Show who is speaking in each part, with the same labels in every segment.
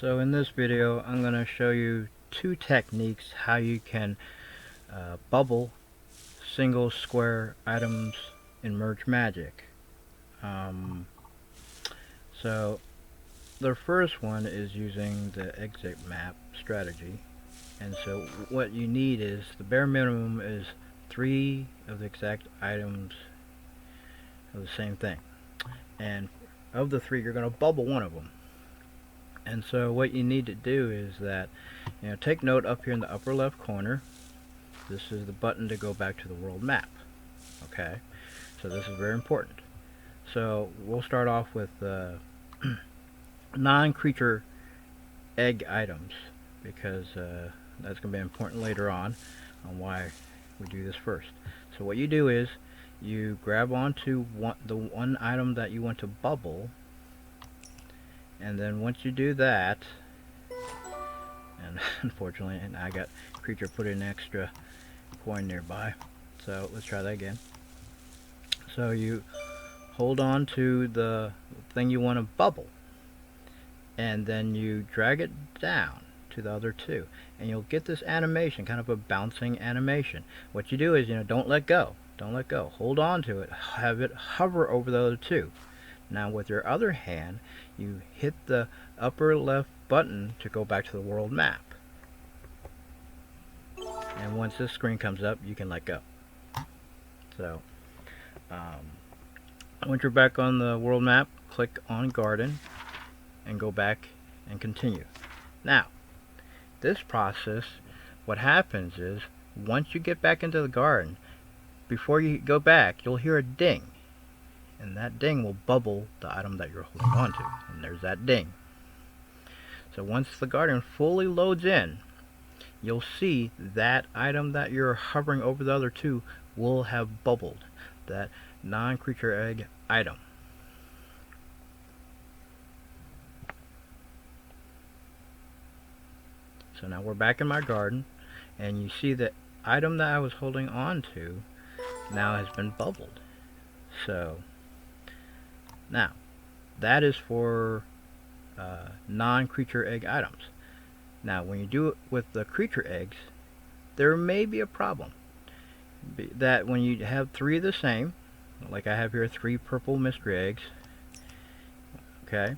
Speaker 1: So in this video I'm going to show you two techniques how you can bubble single square items in Merge Magic. So the first one is using the exit map strategy, and so what you need is the bare minimum is 3 of the exact items of the same thing, and of the 3 you're going to bubble one of them. And so what you need to do is that, take note up here in the upper left corner, this is the button to go back to the world map. Okay, so this is very important. So we'll start off with non-creature egg items, because that's going to be important later on why we do this first. So what you do is you grab onto the one item that you want to bubble, and then once you do that, and unfortunately I got creature put an extra coin nearby, so let's try that again. So you hold on to the thing you want to bubble, and then you drag it down to the other two, and you'll get this animation, kind of a bouncing animation. What you do is, don't let go. Don't let go. Hold on to it. Have it hover over the other two. Now with your other hand, you hit the upper left button to go back to the world map. And once this screen comes up, you can let go. So, once you're back on the world map, click on Garden and go back and continue. Now, this process, what happens is, once you get back into the garden, before you go back, you'll hear a ding. And that ding will bubble the item that you're holding on to. And there's that ding. So once the garden fully loads in, you'll see that item that you're hovering over the other two will have bubbled. That non-creature egg item. So now we're back in my garden, and you see the item that I was holding on to now has been bubbled. So now that is for non-creature egg items. Now when you do it with the creature eggs, there may be a problem. That when you have 3 of the same, like I have here 3 purple mystery eggs, okay,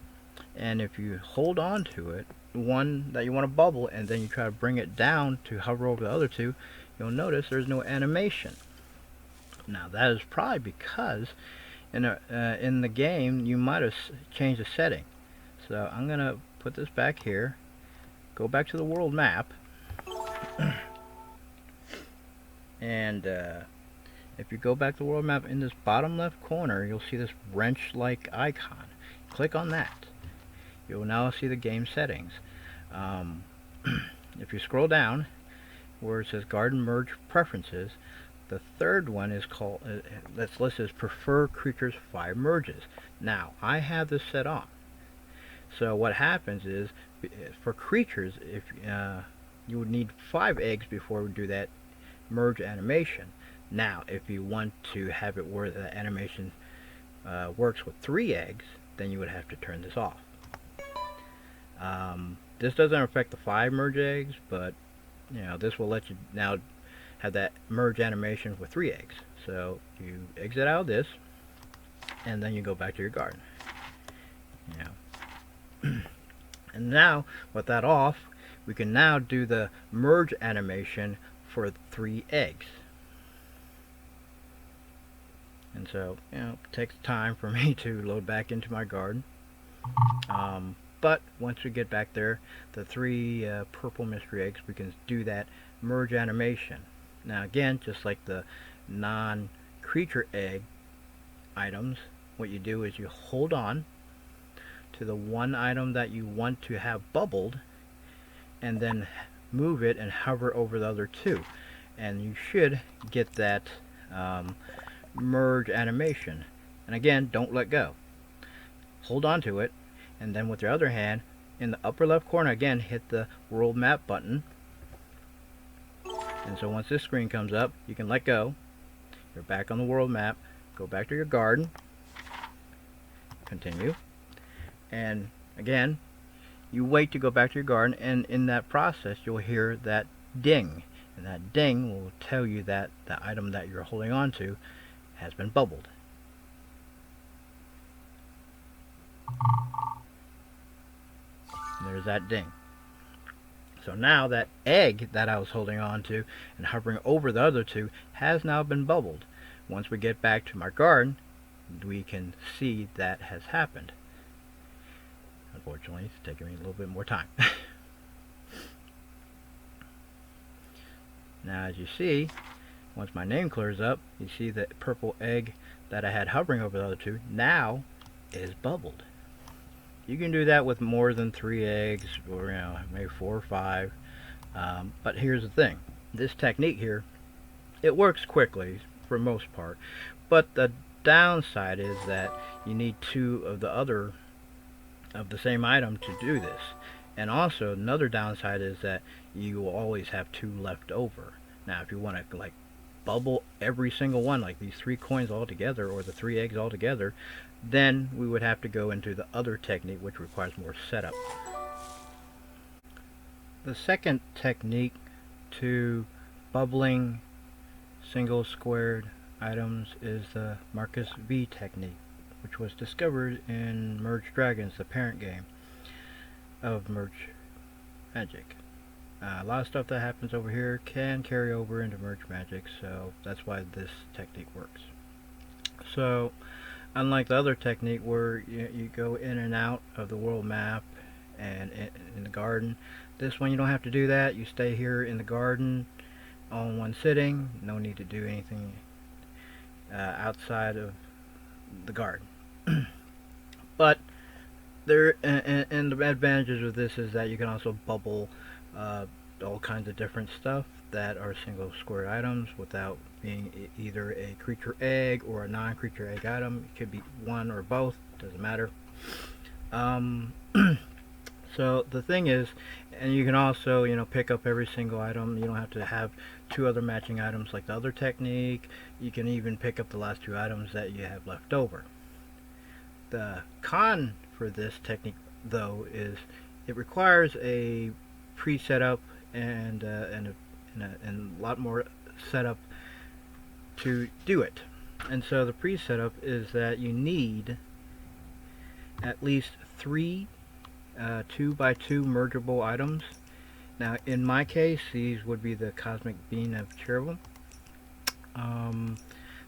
Speaker 1: and if you hold on to it, one that you want to bubble, and then you try to bring it down to hover over the other two, you'll notice there's no animation. Now that is probably because in the game you might have changed the setting. So I'm gonna put this back here, go back to the world map, and if you go back to the world map, in this bottom left corner you'll see this wrench like icon. Click on that. You will now see the game settings. If you scroll down where it says Garden Merge Preferences, the third one is called, that's listed as Prefer Creatures 5 Merges. Now I have this set on. So what happens is, for creatures, if you would need 5 eggs before we do that merge animation. Now if you want to have it where the animation works with 3 eggs, then you would have to turn this off. This doesn't affect the 5 merge eggs, but this will let you now have that merge animation with 3 eggs. So you exit out of this, and then you go back to your garden. And now with that off, we can now do the merge animation for 3 eggs. And so it takes time for me to load back into my garden. But once we get back there, the 3 purple mystery eggs, we can do that merge animation. Now again, just like the non-creature egg items, what you do is you hold on to the one item that you want to have bubbled, and then move it and hover over the other 2, and you should get that merge animation. And again, don't let go. Hold on to it, and then with your other hand, in the upper left corner, again hit the world map button. And so once this screen comes up, you can let go. You're back on the world map. Go back to your garden. Continue. And again, you wait to go back to your garden, and in that process you'll hear that ding, and that ding will tell you that the item that you're holding on to has been bubbled. And there's that ding. So now that egg that I was holding on to and hovering over the other two has now been bubbled. Once we get back to my garden, we can see that has happened. Unfortunately, it's taking me a little bit more time. Now as you see, once my name clears up, you see that purple egg that I had hovering over the other two now is bubbled. You can do that with more than 3 eggs, or maybe 4 or 5. But here's the thing: this technique here, it works quickly for most part, but the downside is that you need 2 of the same item to do this. And also another downside is that you will always have 2 left over. Now, if you want to bubble every single one, like these 3 coins all together or the 3 eggs all together, then we would have to go into the other technique, which requires more setup. The second technique to bubbling single squared items is the Marcus V technique, which was discovered in Merge Dragons, the parent game of Merge Magic. A lot of stuff that happens over here can carry over into Merge Magic, so that's why this technique works. So unlike the other technique where you go in and out of the world map and in the garden, this one you don't have to do that. You stay here in the garden all in one sitting. No need to do anything outside of the garden. But there, and the advantages of this is that you can also bubble all kinds of different stuff that are single square items without being either a creature egg or a non-creature egg item. It could be one or both, doesn't matter. So the thing is, and you can also pick up every single item. You don't have to have 2 other matching items like the other technique. You can even pick up the last 2 items that you have left over. The con for this technique though is it requires a pre-setup and a lot more setup to do it. And so the pre-setup is that you need at least 3 2x2 mergeable items. Now in my case, these would be the Cosmic Bean of Cherubim.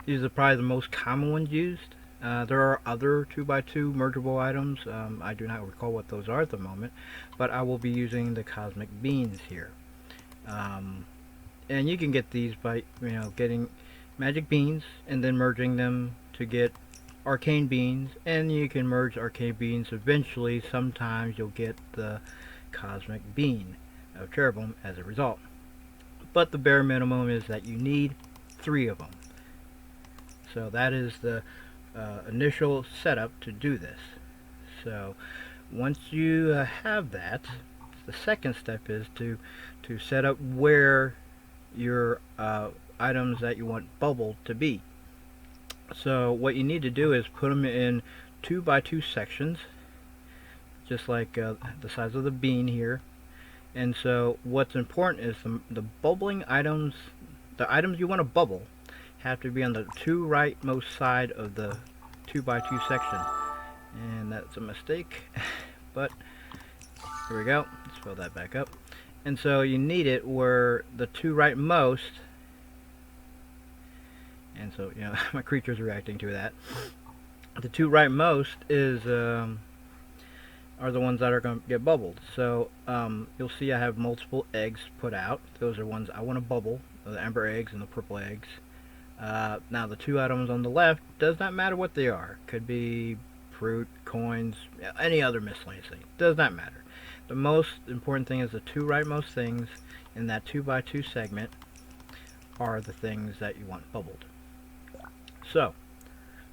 Speaker 1: These are probably the most common ones used. There are other 2x2 mergeable items. I do not recall what those are at the moment, but I will be using the Cosmic Beans here. And you can get these by getting Magic Beans and then merging them to get Arcane Beans, and you can merge Arcane Beans eventually. Sometimes you'll get the Cosmic Bean of Cherubim as a result. But the bare minimum is that you need 3 of them. So that is the initial setup to do this. So once you have that, the second step is to set up where your items that you want bubbled to be. So what you need to do is put them in 2x2 sections, just like the size of the bean here. And so what's important is the bubbling items, the items you want to bubble, have to be on the 2 rightmost side of the 2x2 section. And that's a mistake, but here we go. Let's fill that back up. And so you need it where the 2 rightmost, and so my creature's reacting to that. The 2 rightmost is are the ones that are going to get bubbled. So you'll see I have multiple eggs put out. Those are ones I want to bubble, the amber eggs and the purple eggs. Now the 2 items on the left, does not matter what they are. Could be fruit, coins, any other miscellaneous thing. Does not matter. The most important thing is the 2 rightmost things in that 2x2 segment are the things that you want bubbled. So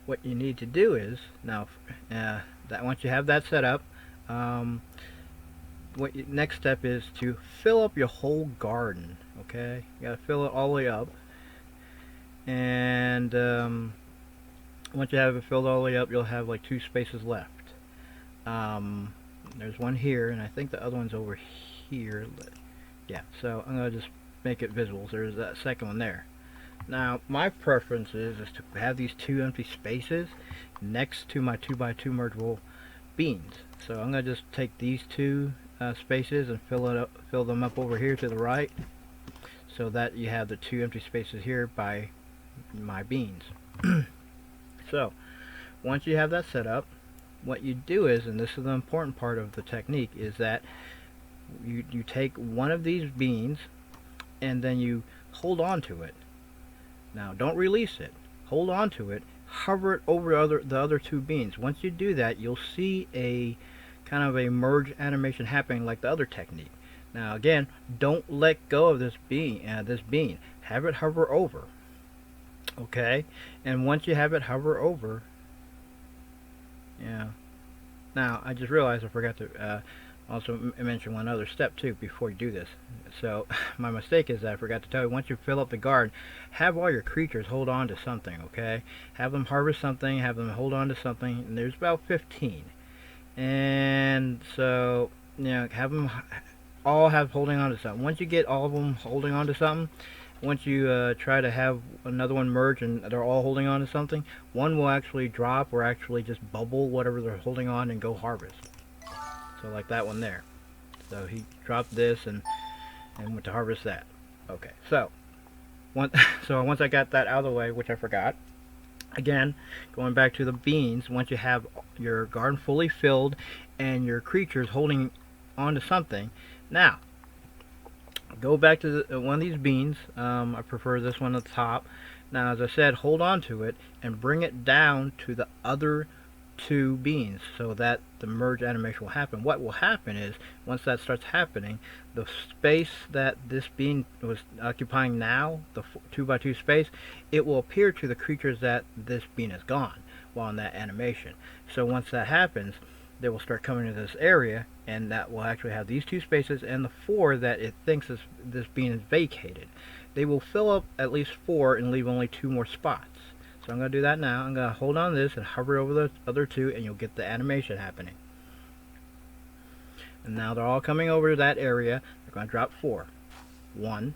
Speaker 1: what you need to do is, now that once you have that set up, next step is to fill up your whole garden. Okay, you gotta fill it all the way up. And once you have it filled all the way up, you'll have like 2 spaces left. There's one here, and I think the other one's over here. Yeah, so I'm going to just make it visible. So there's that second one there. Now, my preference is to have these two empty spaces next to my 2x2 mergeable beans. So I'm going to just take these two spaces and fill them up over here to the right, so that you have the two empty spaces here by my beans. So once you have that set up, what you do is, and this is the important part of the technique, is that you take one of these beans and then you hold on to it. Now don't release it. Hold on to it. Hover it over the other two beans. Once you do that, you'll see a kind of a merge animation happening like the other technique. Now again, don't let go of this bean. Have it hover over. Okay, and once you have it hover over, yeah. Now I just realized I forgot to also mention one other step too before you do this. So my mistake is that I forgot to tell you, once you fill up the garden, have all your creatures hold on to something. Okay, have them harvest something, have them hold on to something, and there's about 15. And so, you know, have them all have holding on to something. Once you get all of them holding on to something, once you try to have another one merge and they're all holding on to something, one will actually drop or actually just bubble whatever they're holding on and go harvest. So like that one there. So he dropped this and went to harvest that. Okay, so once I got that out of the way, which I forgot, again, going back to the beans, once you have your garden fully filled and your creatures holding on to something, now go back to one of these beans. I prefer this one at the top. Now, as I said, hold on to it and bring it down to the other two beans so that the merge animation will happen. What will happen is, once that starts happening, the space that this bean was occupying now, the 2x2 space, it will appear to the creatures that this bean is gone while in that animation. So once that happens, they will start coming to this area, and that will actually have these two spaces and the 4 that it thinks this bean is vacated. They will fill up at least 4 and leave only 2 more spots. So I'm going to do that now. I'm going to hold on to this and hover over the other 2, and you'll get the animation happening. And now they're all coming over to that area. They're going to drop 4. 1,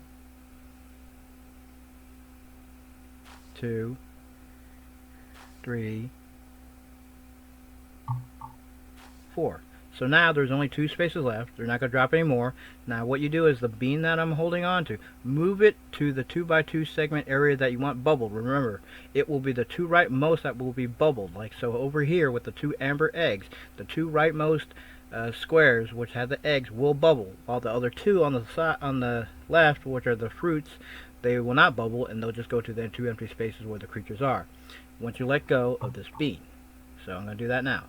Speaker 1: 2, 3, 4. So now there's only 2 spaces left. They're not going to drop any more. Now what you do is the bean that I'm holding on to, move it to the 2x2 segment area that you want bubbled. Remember, it will be the 2 rightmost that will be bubbled. Like so over here with the 2 amber eggs, the 2 rightmost squares which have the eggs will bubble, while the other 2 on the side, on the left, which are the fruits, they will not bubble, and they'll just go to the 2 empty spaces where the creatures are once you let go of this bean. So I'm going to do that now.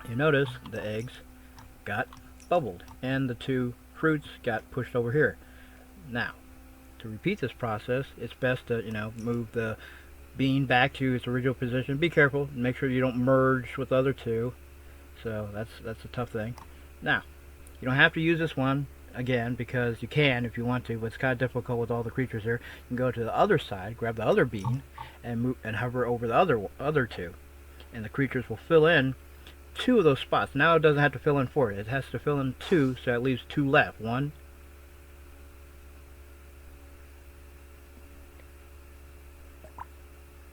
Speaker 1: You notice the eggs got bubbled and the 2 fruits got pushed over here. Now, to repeat this process, it's best to, move the bean back to its original position. Be careful, make sure you don't merge with the other 2. So that's a tough thing. Now, you don't have to use this one again, because you can if you want to, but it's kind of difficult with all the creatures here. You can go to the other side, grab the other bean, and move and hover over the other 2, and the creatures will fill in 2 of those spots. Now it doesn't have to fill in 4. It has to fill in 2, so it leaves 2 left. 1,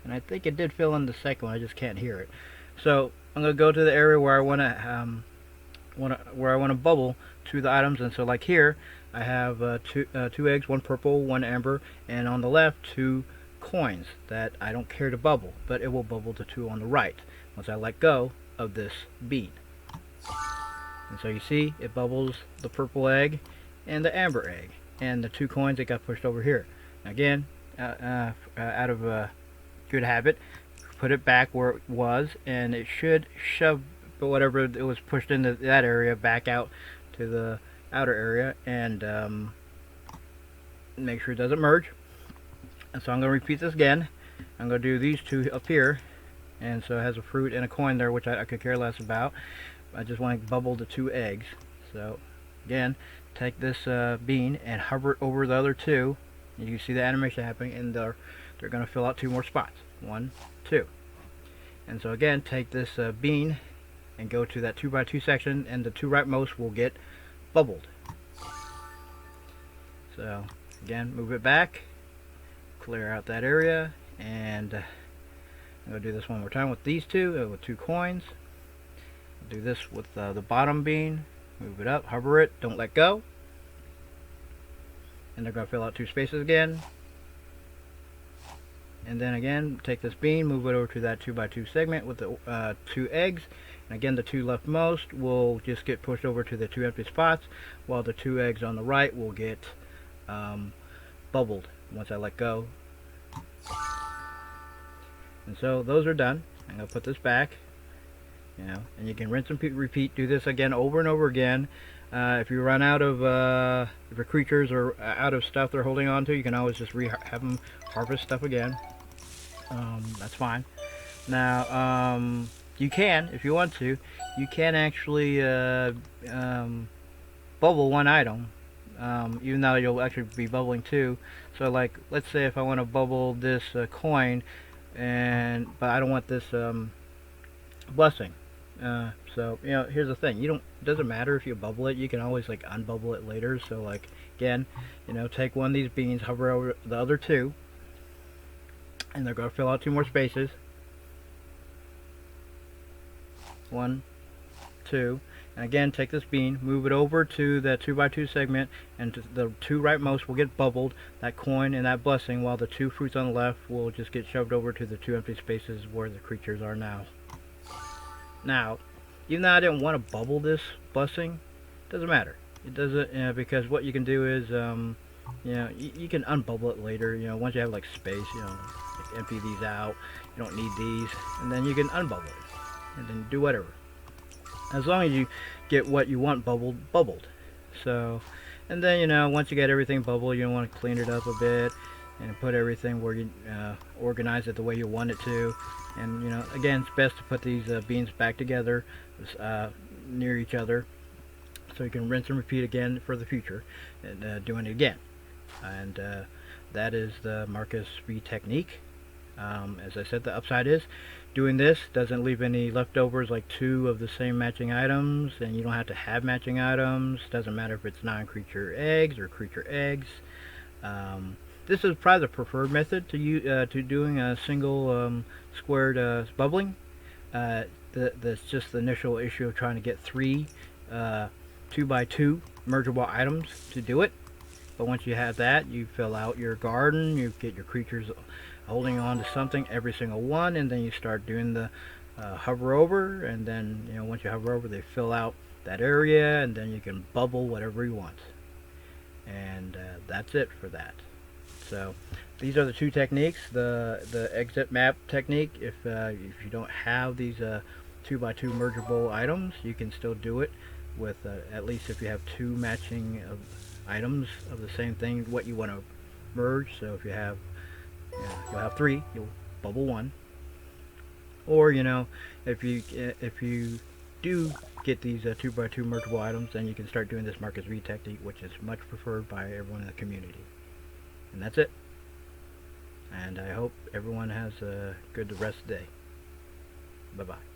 Speaker 1: and I think it did fill in the second one. I just can't hear it. So I'm going to go to the area where I want to bubble 2 of the items. And so like here, I have 2 eggs, 1 purple, 1 amber, and on the left 2 coins that I don't care to bubble, but it will bubble the 2 on the right once I let go of this bean. And so you see it bubbles the purple egg and the amber egg, and the 2 coins that got pushed over here. Again, out of good habit, put it back where it was, and it should shove whatever it was pushed into that area back out to the outer area, and make sure it doesn't merge. And so I'm going to repeat this again. I'm going to do these 2 up here, and so it has a fruit and a coin there, which I could care less about. I just want to bubble the 2 eggs. So again, take this bean and hover it over the other 2. You can see the animation happening, and they're going to fill out 2 more spots. 1, 2. And so again, take this bean, and go to that 2x2 section, and the two rightmost will get bubbled. So again, move it back, clear out that area, and I'm going to do this one more time with these two, with 2 coins. I'll do this with the bottom bean, move it up, hover it, don't let go, and they're going to fill out 2 spaces again. And then again, take this bean, move it over to that 2x2 segment with the 2 eggs. And again, the 2 leftmost will just get pushed over to the 2 empty spots, while the 2 eggs on the right will get bubbled once I let go. And so those are done. I'm going to put this back, and you can rinse and repeat. Do this again over and over again. If you run out of, if your creatures are out of stuff they're holding on to, you can always just have them harvest stuff again. That's fine. Now, you can, if you want to, you can actually bubble one item, even though you'll actually be bubbling 2. So, like, let's say if I want to bubble this coin, but I don't want this blessing. So here's the thing: it doesn't matter if you bubble it. You can always like unbubble it later. So like again, take one of these beans, hover over the other 2, and they're going to fill out 2 more spaces. 1, 2, and again take this bean, move it over to the 2x2 segment, and the 2 rightmost will get bubbled, that coin and that blessing, while the 2 fruits on the left will just get shoved over to the 2 empty spaces where the creatures are now. Now, even though I didn't want to bubble this blessing, it doesn't matter. It doesn't, because what you can do is, you can unbubble it later. Once you have like space, like empty these out. You don't need these, and then you can unbubble it, and then do whatever. As long as you get what you want bubbled. So, and then once you get everything bubbled, you want to clean it up a bit and put everything where you organize it the way you want it to. And again, it's best to put these beans back together near each other, so you can rinse and repeat again for the future, and doing it again. And that is the Marcus V technique. As I said, the upside is doing this doesn't leave any leftovers, like 2 of the same matching items, and you don't have to have matching items. Doesn't matter if it's non-creature eggs or creature eggs. This is probably the preferred method to doing a single squared bubbling. That's just the initial issue of trying to get 3 2x2 mergeable items to do it. But once you have that, you fill out your garden, you get your creatures holding on to something, every single one, and then you start doing the hover over, and then once you hover over, they fill out that area, and then you can bubble whatever you want. And that's it for that. So these are the 2 techniques. The exit map technique, if you don't have these 2x2 mergeable items, you can still do it with at least if you have 2 matching items of the same thing, what you want to merge. So if you have, you'll have 3, you'll bubble 1. Or if you do get these 2x2 mergeable items, then you can start doing this Marcus V technique, which is much preferred by everyone in the community. And that's it. And I hope everyone has a good rest of the day. Bye-bye.